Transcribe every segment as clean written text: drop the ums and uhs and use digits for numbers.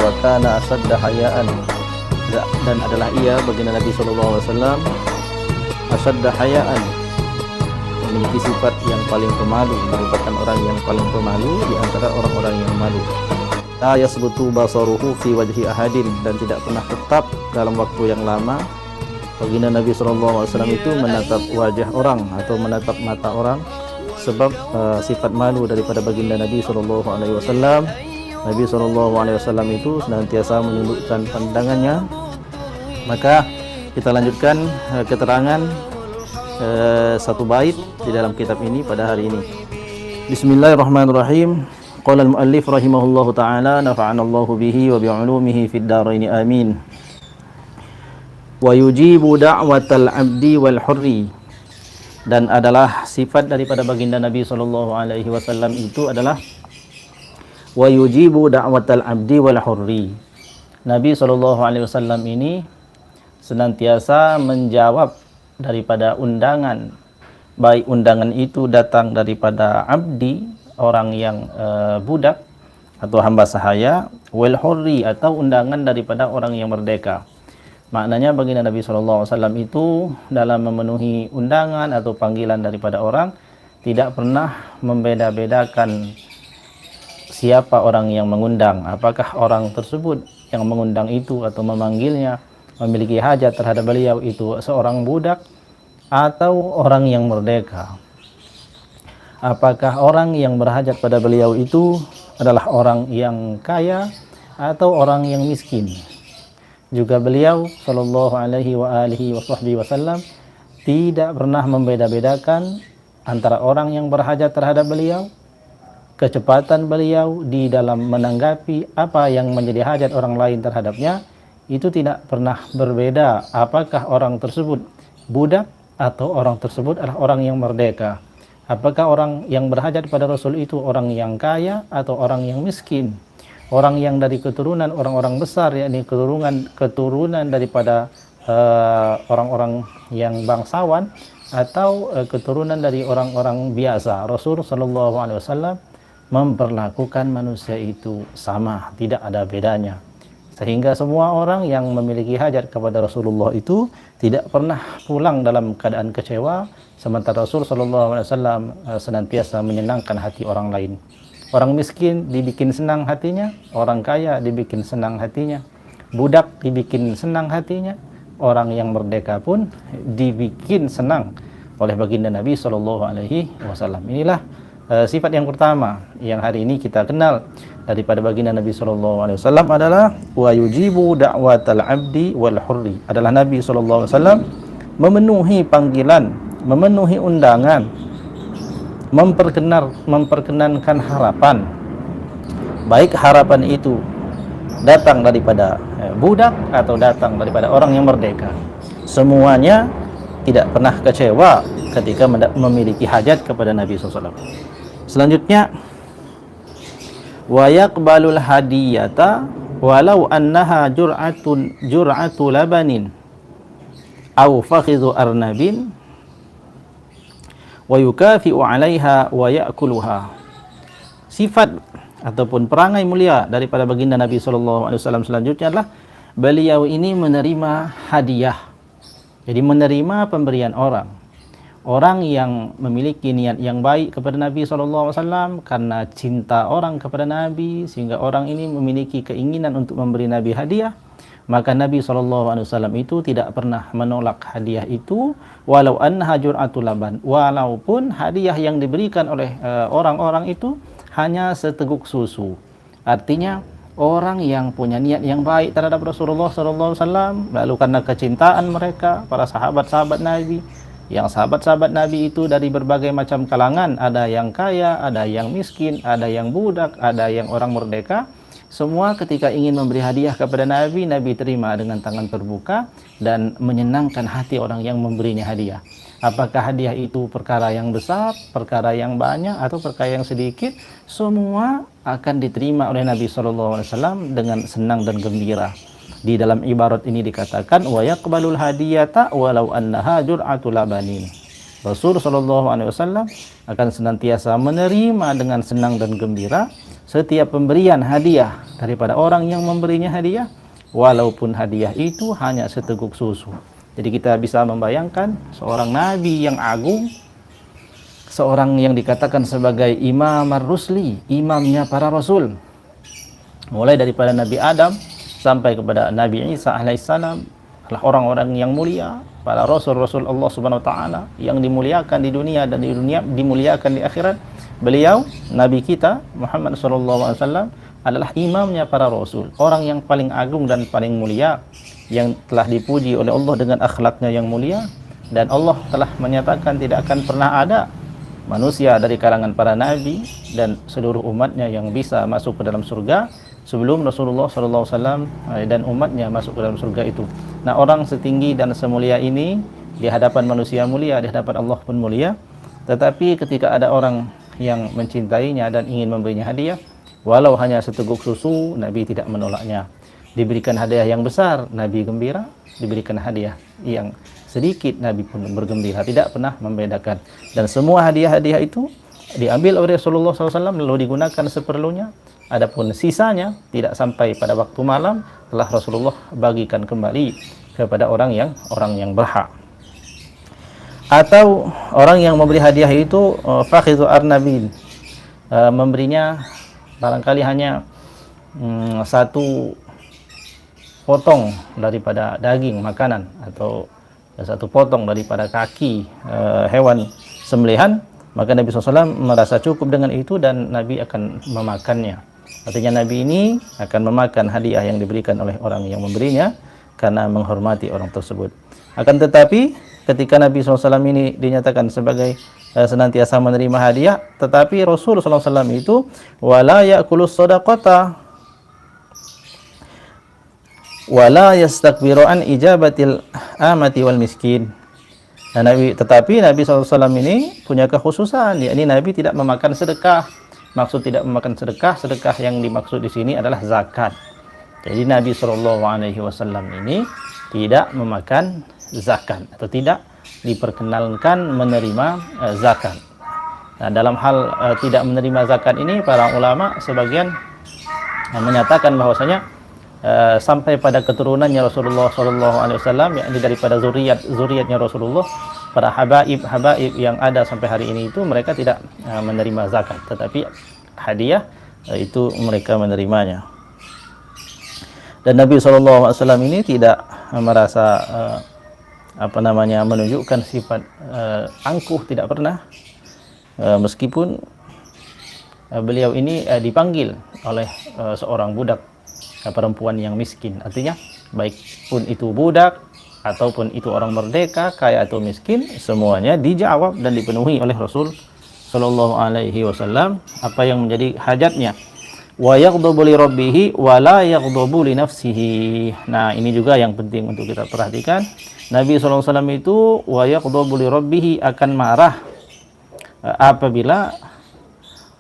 wa kana asadda hayaan, dan adalah ia baginda Nabi sallallahu alaihi wasallam asadda hayaan, memiliki sifat yang paling pemalu, merupakan orang yang paling pemalu di antara orang-orang yang malu. La yasbutu basaruhu fi wajhi ahadin, dan tidak pernah tetap dalam waktu yang lama baginda Nabi sallallahu alaihi wasallam itu menatap wajah orang atau menatap mata orang, sebab sifat malu daripada baginda Nabi sallallahu alaihi wasallam. Nabi sallallahu alaihi wasallam itu senantiasa menundukkan pandangannya. Maka kita lanjutkan keterangan satu bait di dalam kitab ini pada hari ini. Bismillahirrahmanirrahim. Qala al-muallif rahimahullahu taala, nafa'ana Allahu bihi wa bi'ulumihi fid dharain amin. Wa yujibu da'watal 'abdi wal hurri, dan adalah sifat daripada baginda Nabi sallallahu alaihi wasallam itu adalah wa yujibu da'watal 'abdi wal hurri. Nabi sallallahu alaihi wasallam ini senantiasa menjawab daripada undangan, baik undangan itu datang daripada abdi, orang yang budak atau hamba sahaya, wal hurri, atau undangan daripada orang yang merdeka. Maknanya baginda Nabi sallallahu alaihi wasallam itu dalam memenuhi undangan atau panggilan daripada orang tidak pernah membeda-bedakan siapa orang yang mengundang, apakah orang tersebut yang mengundang itu atau memanggilnya memiliki hajat terhadap beliau itu seorang budak atau orang yang merdeka. Apakah orang yang berhajat pada beliau itu adalah orang yang kaya atau orang yang miskin. Juga beliau sallallahu alaihi wa alihi wasallam tidak pernah membeda-bedakan antara orang yang berhajat terhadap beliau, kecepatan beliau di dalam menanggapi apa yang menjadi hajat orang lain terhadapnya itu tidak pernah berbeda, apakah orang tersebut budak atau orang tersebut adalah orang yang merdeka. Apakah orang yang berhajat pada Rasul itu orang yang kaya atau orang yang miskin, orang yang dari keturunan orang-orang besar, yakni keturunan daripada orang-orang yang bangsawan, atau keturunan dari orang-orang biasa. Rasul sallallahu alaihi wasallam memperlakukan manusia itu sama, tidak ada bedanya. Sehingga semua orang yang memiliki hajat kepada Rasulullah itu tidak pernah pulang dalam keadaan kecewa, sementara Rasul sallallahu alaihi wasallam senantiasa menyenangkan hati orang lain. Orang miskin dibikin senang hatinya, orang kaya dibikin senang hatinya, budak dibikin senang hatinya, orang yang merdeka pun dibikin senang oleh baginda Nabi sallallahu alaihi wasallam. Inilah sifat yang pertama yang hari ini kita kenal daripada baginda Nabi sallallahu alaihi wasallam adalah wa yujibu da'watal 'abdi wal hurri. Adalah Nabi sallallahu alaihi wasallam memenuhi panggilan, memenuhi undangan, memperkenankan harapan. Baik harapan itu datang daripada budak atau datang daripada orang yang merdeka. Semuanya tidak pernah kecewa ketika memiliki hajat kepada Nabi sallallahu alaihi wasallam. Selanjutnya, wa yaqbalul hadiyata walau annaha jur'atu labanin aw fakhidhu arnabin wa yukafi'u 'alaiha wa ya'kuluha. Sifat ataupun perangai mulia daripada baginda Nabi sallallahu alaihi wasallam selanjutnya adalah beliau ini menerima hadiah. Jadi menerima pemberian orang. Orang yang memiliki niat yang baik kepada Nabi sallallahu alaihi wasallam karena cinta orang kepada Nabi, sehingga orang ini memiliki keinginan untuk memberi Nabi hadiah, maka Nabi sallallahu alaihi wasallam itu tidak pernah menolak hadiah itu, walau annaha jur'atul laban, walaupun hadiah yang diberikan oleh orang-orang itu hanya seteguk susu. Artinya orang yang punya niat yang baik terhadap Rasulullah sallallahu alaihi wasallam, lalu karena kecintaan mereka para sahabat-sahabat Nabi, yang sahabat-sahabat Nabi itu dari berbagai macam kalangan, ada yang kaya, ada yang miskin, ada yang budak, ada yang orang merdeka. Semua ketika ingin memberi hadiah kepada Nabi, Nabi terima dengan tangan terbuka dan menyenangkan hati orang yang memberinya hadiah. Apakah hadiah itu perkara yang besar, perkara yang banyak, atau perkara yang sedikit, semua akan diterima oleh Nabi SAW dengan senang dan gembira. Di dalam ibarat ini dikatakan wa yaqbalul hadiyata walau annaha jur'atul labanin. Rasul sallallahu alaihi wasallam akan senantiasa menerima dengan senang dan gembira setiap pemberian hadiah daripada orang yang memberinya hadiah, walaupun hadiah itu hanya seteguk susu. Jadi kita bisa membayangkan seorang nabi yang agung, seorang yang dikatakan sebagai imam ar-rusli, imamnya para rasul, mulai daripada Nabi Adam sampai kepada Nabi Isa alaihissalam, adalah orang-orang yang mulia, para rasul-rasul Allah Subhanahu wa taala yang dimuliakan di dunia dan di dunia dimuliakan di akhirat. Beliau nabi kita Muhammad sallallahu alaihi wasallam adalah imamnya para rasul, orang yang paling agung dan paling mulia, yang telah dipuji oleh Allah dengan akhlaknya yang mulia, dan Allah telah menyatakan tidak akan pernah ada manusia dari kalangan para nabi dan seluruh umatnya yang bisa masuk ke dalam surga sebelum Rasulullah SAW dan umatnya masuk ke dalam surga itu. Nah, orang setinggi dan semulia ini di hadapan manusia mulia, di hadapan Allah pun mulia. Tetapi ketika ada orang yang mencintainya dan ingin memberinya hadiah, walau hanya seteguk susu, Nabi tidak menolaknya. Diberikan hadiah yang besar, Nabi gembira. Diberikan hadiah yang sedikit, Nabi pun bergembira, tidak pernah membedakan. Dan semua hadiah-hadiah itu diambil oleh Rasulullah SAW lalu digunakan seperlunya. Adapun sisanya tidak sampai pada waktu malam telah Rasulullah bagikan kembali kepada orang yang berhak. Atau orang yang memberi hadiah itu fakhizu arnabin, memberinya barangkali hanya satu potong daripada daging makanan atau satu potong daripada kaki hewan sembelihan, maka Nabi SAW merasa cukup dengan itu dan Nabi akan memakannya. Artinya Nabi ini akan memakan hadiah yang diberikan oleh orang yang memberinya karena menghormati orang tersebut. Akan tetapi ketika Nabi SAW ini dinyatakan sebagai senantiasa menerima hadiah, tetapi Rasul SAW itu wala ya'kulus shadaqata wala yastakbiru an ijabatil amati wal miskin. Nah, tetapi Nabi SAW ini punya kekhususan, yakni Nabi tidak memakan sedekah. Maksud tidak memakan sedekah, sedekah yang dimaksud di sini adalah zakat. Jadi Nabi SAW ini tidak memakan zakat atau tidak diperkenalkan menerima zakat. Nah, dalam hal tidak menerima zakat ini, para ulama sebagian menyatakan bahwasanya sampai pada keturunannya Rasulullah SAW, yakni daripada zuriatnya Rasulullah, para habaib yang ada sampai hari ini itu mereka tidak menerima zakat, tetapi hadiah itu mereka menerimanya. Dan Nabi SAW ini tidak merasa menunjukkan sifat angkuh, tidak pernah, meskipun beliau ini dipanggil oleh seorang budak perempuan yang miskin. Artinya baik pun itu budak ataupun itu orang merdeka, kaya atau miskin, semuanya dijawab dan dipenuhi oleh Rasul sallallahu alaihi wasallam apa yang menjadi hajatnya. Wa yaghdabu li rabbih wa la yaghdabu li nafsihi. Nah, ini juga yang penting untuk kita perhatikan. Nabi sallallahu alaihi wasallam itu wa yaghdabu li rabbih, akan marah apabila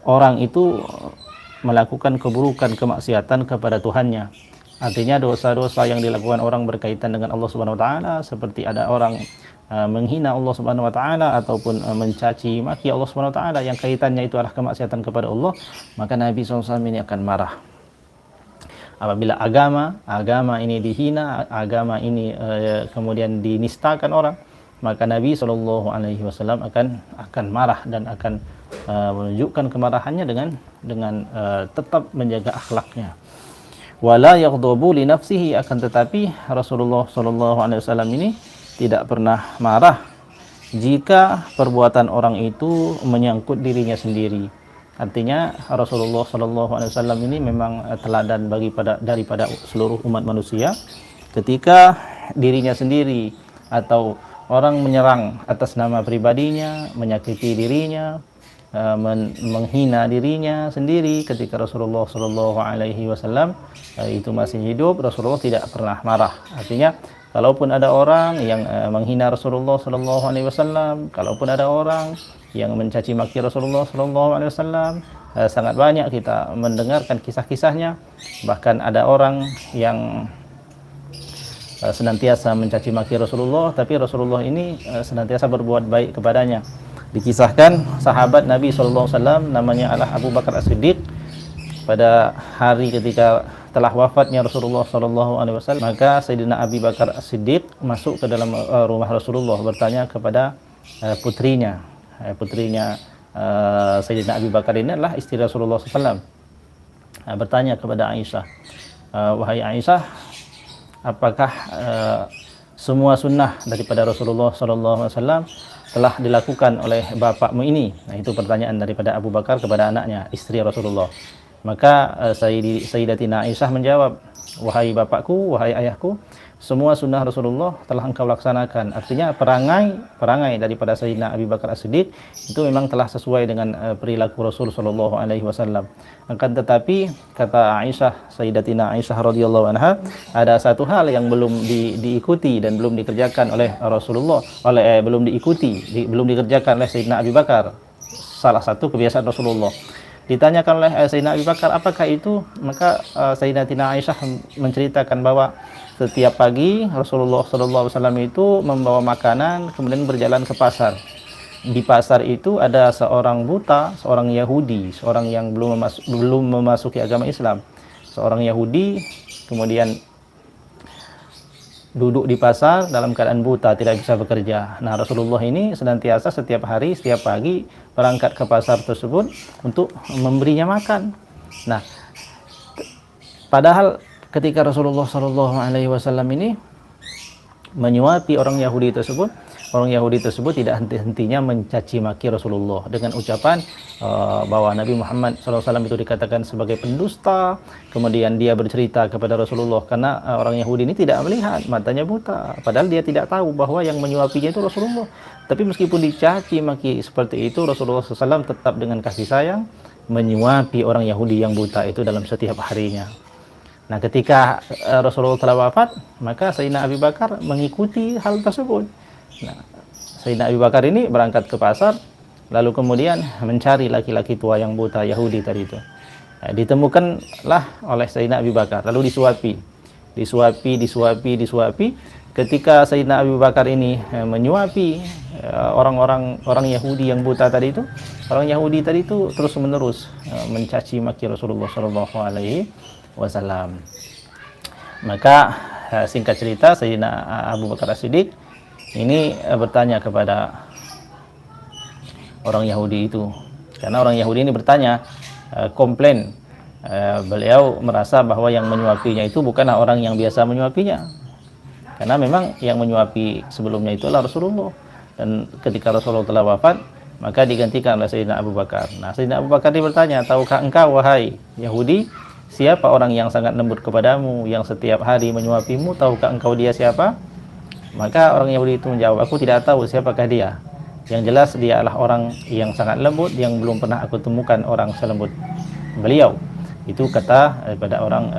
orang itu melakukan keburukan, kemaksiatan kepada Tuhannya. Artinya dosa-dosa yang dilakukan orang berkaitan dengan Allah Subhanahu wa taala, seperti ada orang menghina Allah Subhanahu wa taala ataupun mencaci maki Allah Subhanahu wa taala yang kaitannya itu adalah kemaksiatan kepada Allah, maka Nabi SAW ini akan marah. Apabila agama ini dihina, agama ini kemudian dinistakan orang, maka Nabi SAW akan marah dan akan menunjukkan kemarahannya dengan tetap menjaga akhlaknya. Wala yaghdabu li nafsihi, akan tetapi Rasulullah SAW ini tidak pernah marah jika perbuatan orang itu menyangkut dirinya sendiri. Artinya Rasulullah SAW ini memang teladan daripada seluruh umat manusia. Ketika dirinya sendiri atau orang menyerang atas nama pribadinya, menyakiti dirinya, menghina dirinya sendiri, ketika Rasulullah SAW itu masih hidup, Rasulullah tidak pernah marah. Artinya kalaupun ada orang yang menghina Rasulullah SAW, kalaupun ada orang yang mencaci maki Rasulullah SAW, sangat banyak kita mendengarkan kisah-kisahnya. Bahkan ada orang yang senantiasa mencaci maki Rasulullah, tapi Rasulullah ini senantiasa berbuat baik kepadanya. Dikisahkan sahabat Nabi SAW namanya adalah Abu Bakar As-Siddiq. Pada hari ketika telah wafatnya Rasulullah SAW, maka Sayyidina Abu Bakar As-Siddiq masuk ke dalam rumah Rasulullah, bertanya kepada putrinya. Putrinya Sayyidina Abu Bakar ini adalah istri Rasulullah SAW. Bertanya kepada Aisyah, wahai Aisyah, apakah semua sunnah daripada Rasulullah SAW telah dilakukan oleh bapakmu ini? Nah, itu pertanyaan daripada Abu Bakar kepada anaknya, istri Rasulullah. Maka Sayyidatina Aisyah menjawab, wahai bapakku, wahai ayahku, semua sunnah Rasulullah telah engkau laksanakan. Artinya perangai daripada Sayyidina Abu Bakar As-Siddiq itu memang telah sesuai dengan perilaku Rasul sallallahu alaihi wasallam. Akan tetapi kata Aisyah, Sayyidatina Aisyah radhiyallahu anha, ada satu hal yang belum diikuti dan belum dikerjakan oleh Rasulullah, belum dikerjakan oleh Sayyidina Abu Bakar. Salah satu kebiasaan Rasulullah. Ditanyakan oleh Sayyidina Abu Bakar, apakah itu? Maka Sayyidatina Aisyah menceritakan bahwa setiap pagi Rasulullah SAW itu membawa makanan, kemudian berjalan ke pasar. Di pasar itu ada seorang buta, seorang Yahudi, seorang yang belum memasuki agama Islam. Seorang Yahudi kemudian duduk di pasar dalam keadaan buta, tidak bisa bekerja. Nah, Rasulullah ini senantiasa setiap hari, setiap pagi berangkat ke pasar tersebut untuk memberinya makan. Nah, padahal ketika Rasulullah SAW ini menyuapi orang Yahudi tersebut tidak henti-hentinya mencaci maki Rasulullah dengan ucapan bahwa Nabi Muhammad SAW itu dikatakan sebagai pendusta. Kemudian dia bercerita kepada Rasulullah karena orang Yahudi ini tidak melihat, matanya buta, padahal dia tidak tahu bahwa yang menyuapinya itu Rasulullah. Tapi meskipun dicaci maki seperti itu, Rasulullah SAW tetap dengan kasih sayang menyuapi orang Yahudi yang buta itu dalam setiap harinya. Nah, ketika Rasulullah telah wafat, maka Sayyidina Abu Bakar mengikuti hal tersebut. Nah, Sayyidina Abu Bakar ini berangkat ke pasar, lalu kemudian mencari laki-laki tua yang buta Yahudi tadi itu. Nah, ditemukanlah oleh Sayyidina Abu Bakar, lalu disuapi. Ketika Sayyidina Abu Bakar ini menyuapi orang Yahudi yang buta tadi itu, orang Yahudi tadi itu terus-menerus mencaci maki Rasulullah SAW. Maka singkat cerita, Sayyidina Abu Bakar As-Siddiq ini bertanya kepada orang Yahudi itu, karena orang Yahudi ini bertanya, komplain, beliau merasa bahwa yang menyuapinya itu bukanlah orang yang biasa menyuapinya, karena memang yang menyuapi sebelumnya itu adalah Rasulullah, dan ketika Rasulullah telah wafat maka digantikan oleh Sayyidina Abu Bakar. Nah, Sayyidina Abu Bakar ini bertanya, tahukah engkau wahai Yahudi, siapa orang yang sangat lembut kepadamu, yang setiap hari menyuapimu? Tahukah engkau dia siapa? Maka orang Yahudi itu menjawab, aku tidak tahu siapakah dia. Yang jelas dia adalah orang yang sangat lembut, yang belum pernah aku temukan orang selembut beliau. Itu kata daripada orang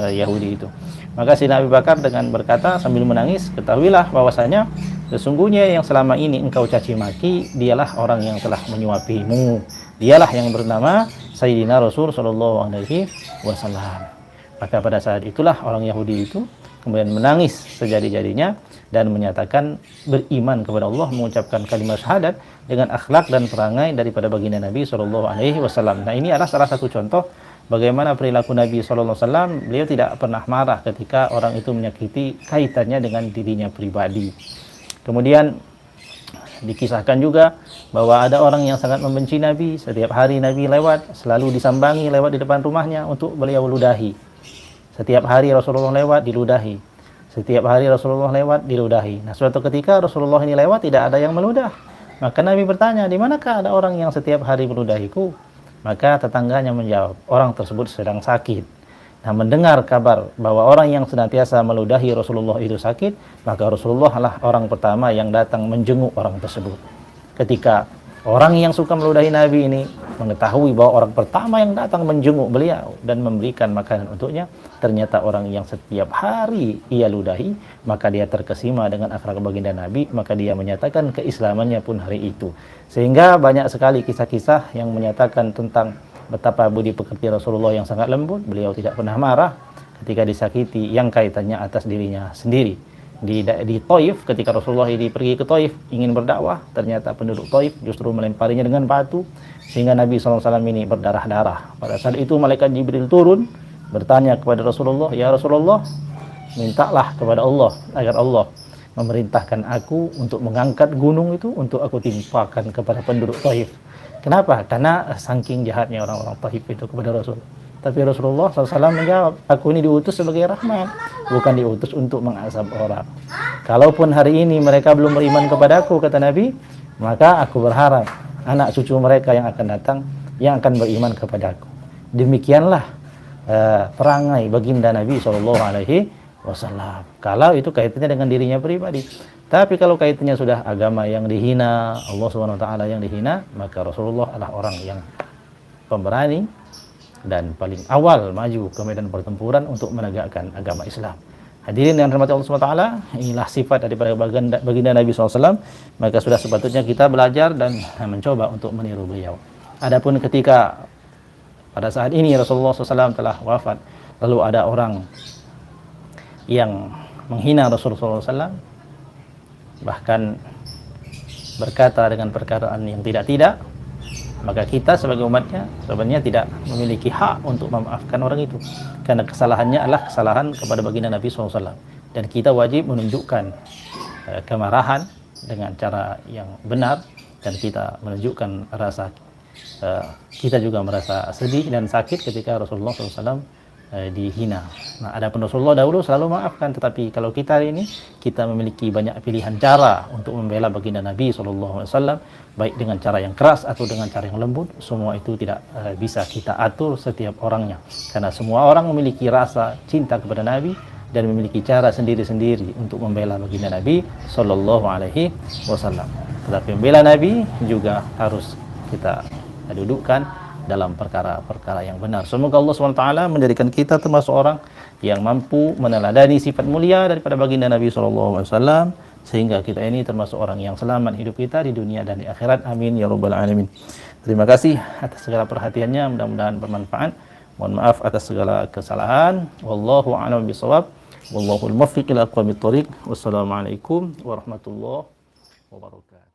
Yahudi itu. Maka Sayyidina Abu Bakar dengan berkata sambil menangis, ketahuilah bahwasanya sesungguhnya yang selama ini engkau caci maki, dialah orang yang telah menyuapimu. Dialah yang bernama Sayyidina Rasul sallallahu alaihi wasallam. Maka pada saat itulah orang Yahudi itu kemudian menangis sejadi-jadinya dan menyatakan beriman kepada Allah, mengucapkan kalimat syahadat dengan akhlak dan perangai daripada baginda Nabi sallallahu alaihi wasallam. Nah, ini adalah salah satu contoh bagaimana perilaku Nabi sallallahu alaihi wasallam. Beliau tidak pernah marah ketika orang itu menyakiti kaitannya dengan dirinya pribadi. Kemudian dikisahkan juga bahwa ada orang yang sangat membenci Nabi. Setiap hari Nabi lewat, selalu disambangi lewat di depan rumahnya untuk beliau ludahi. Setiap hari Rasulullah lewat, diludahi. Setiap hari Rasulullah lewat, diludahi. Nah, suatu ketika Rasulullah ini lewat, tidak ada yang meludah. Maka Nabi bertanya, di manakah ada orang yang setiap hari meludahiku? Maka tetangganya menjawab, orang tersebut sedang sakit. Nah, mendengar kabar bahwa orang yang senantiasa meludahi Rasulullah itu sakit, maka Rasulullah adalah orang pertama yang datang menjenguk orang tersebut. Ketika orang yang suka meludahi Nabi ini mengetahui bahwa orang pertama yang datang menjenguk beliau dan memberikan makanan untuknya, ternyata orang yang setiap hari ia ludahi, maka dia terkesima dengan akhlak baginda Nabi, maka dia menyatakan keislamannya pun hari itu. Sehingga banyak sekali kisah-kisah yang menyatakan tentang betapa budi pekerti Rasulullah yang sangat lembut. Beliau tidak pernah marah ketika disakiti yang kaitannya atas dirinya sendiri. di Taif, ketika Rasulullah ini pergi ke Taif ingin berdakwah, ternyata penduduk Taif justru melemparinya dengan batu sehingga Nabi SAW ini berdarah-darah. Pada saat itu malaikat Jibril turun bertanya kepada Rasulullah, "Ya Rasulullah, mintalah kepada Allah agar Allah memerintahkan aku untuk mengangkat gunung itu untuk aku timpakan kepada penduduk Taif." Kenapa? Karena saking jahatnya orang-orang Taif itu kepada Rasul. Tapi Rasulullah SAW menjawab, "Aku ini diutus sebagai rahmat, bukan diutus untuk mengazab orang. Kalaupun hari ini mereka belum beriman kepadaku," kata Nabi, "maka aku berharap anak cucu mereka yang akan datang yang akan beriman kepadaku." Demikianlah perangai baginda Nabi SAW. Kalau itu kaitannya dengan dirinya pribadi. Tapi kalau kaitannya sudah agama yang dihina, Allah SWT yang dihina, maka Rasulullah adalah orang yang pemberani dan paling awal maju ke medan pertempuran untuk menegakkan agama Islam. Hadirin yang dirahmati Allah SWT, inilah sifat daripada baginda Nabi SAW. Maka sudah sepatutnya kita belajar dan mencoba untuk meniru beliau. Adapun ketika pada saat ini Rasulullah SAW telah wafat, lalu ada orang yang menghina Rasulullah SAW, bahkan berkata dengan perkataan yang tidak-tidak, maka kita sebagai umatnya sebenarnya tidak memiliki hak untuk memaafkan orang itu, karena kesalahannya adalah kesalahan kepada baginda Nabi SAW, dan kita wajib menunjukkan kemarahan dengan cara yang benar, dan kita menunjukkan rasa kita juga merasa sedih dan sakit ketika Rasulullah SAW dihina. Nah, adapun Rasulullah dahulu selalu maafkan, tetapi kalau kita hari ini kita memiliki banyak pilihan cara untuk membela baginda Nabi SAW, baik dengan cara yang keras atau dengan cara yang lembut. Semua itu tidak bisa kita atur setiap orangnya, karena semua orang memiliki rasa cinta kepada Nabi dan memiliki cara sendiri-sendiri untuk membela baginda Nabi SAW. Tetapi membela Nabi juga harus kita dudukkan dalam perkara-perkara yang benar. Semoga Allah SWT menjadikan kita termasuk orang yang mampu meneladani sifat mulia daripada baginda Nabi SAW, sehingga kita ini termasuk orang yang selamat hidup kita di dunia dan di akhirat. Amin ya rabbal alamin. Terima kasih atas segala perhatiannya, mudah-mudahan bermanfaat. Mohon maaf atas segala kesalahan. Wallahu a'lam bishawab. Wallahul muwaffiq ila aqwamit thoriq. Wassalamualaikum warahmatullahi wabarakatuh.